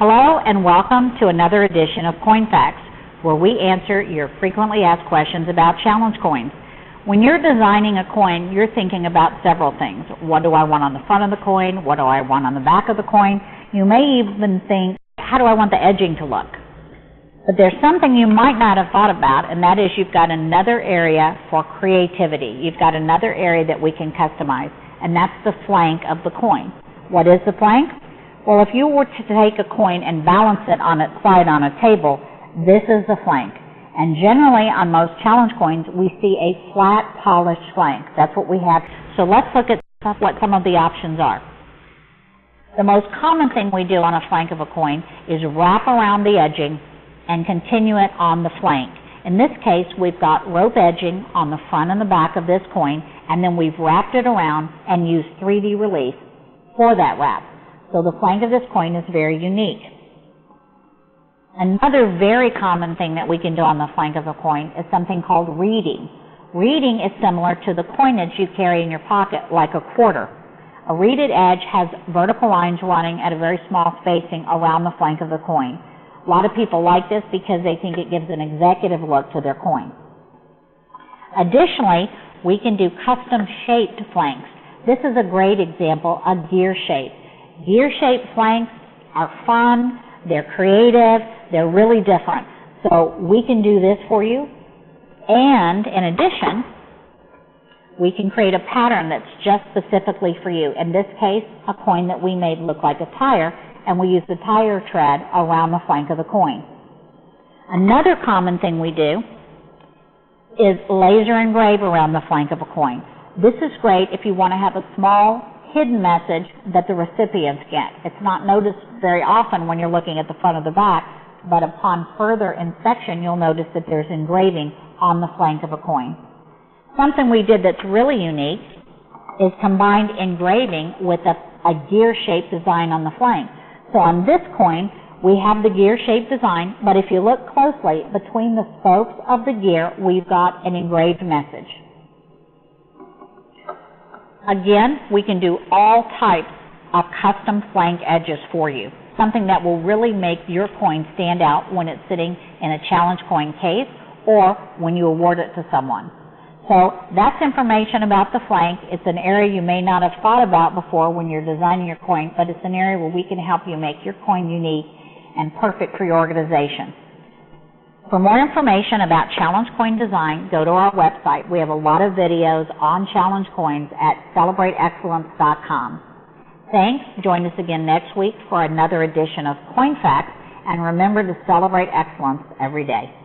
Hello and welcome to another edition of Coin Facts, where we answer your frequently asked questions about challenge coins. When you're designing a coin, you're thinking about several things. What do I want on the front of the coin? What do I want on the back of the coin? You may even think, how do I want the edging to look? But there's something you might not have thought about, and that is you've got another area for creativity. You've got another area that we can customize, and that's the flank of the coin. What is the flank? Well, if you were to take a coin and balance it on its side on a table, this is the flank. And generally, on most challenge coins, we see a flat, polished flank. That's what we have. So let's look at what some of the options are. The most common thing we do on a flank of a coin is wrap around the edging and continue it on the flank. In this case, we've got rope edging on the front and the back of this coin, and then we've wrapped it around and used 3D relief for that wrap. So the flank of this coin is very unique. Another very common thing that we can do on the flank of a coin is something called reeding. Reeding is similar to the coinage you carry in your pocket, like a quarter. A reeded edge has vertical lines running at a very small spacing around the flank of the coin. A lot of people like this because they think it gives an executive look to their coin. Additionally, we can do custom shaped flanks. This is a great example, a gear shape. Gear-shaped flanks are fun, they're creative, they're really different. So we can do this for you, and in addition, we can create a pattern that's just specifically for you. In this case, a coin that we made look like a tire, and we use the tire tread around the flank of the coin. Another common thing we do is laser engrave around the flank of a coin. This is great if you want to have a small hidden message that the recipients get. It's not noticed very often when you're looking at the front or the back, but upon further inspection, you'll notice that there's engraving on the flank of a coin. Something we did that's really unique is combined engraving with a gear-shaped design on the flank. So on this coin, we have the gear-shaped design, but if you look closely, between the spokes of the gear, we've got an engraved message. Again, we can do all types of custom flank edges for you, something that will really make your coin stand out when it's sitting in a challenge coin case or when you award it to someone. So that's information about the flank. It's an area you may not have thought about before when you're designing your coin, but it's an area where we can help you make your coin unique and perfect for your organization. For more information about challenge coin design, go to our website. We have a lot of videos on challenge coins at celebrateexcellence.com. Thanks. Join us again next week for another edition of Coin Facts, and remember to celebrate excellence every day.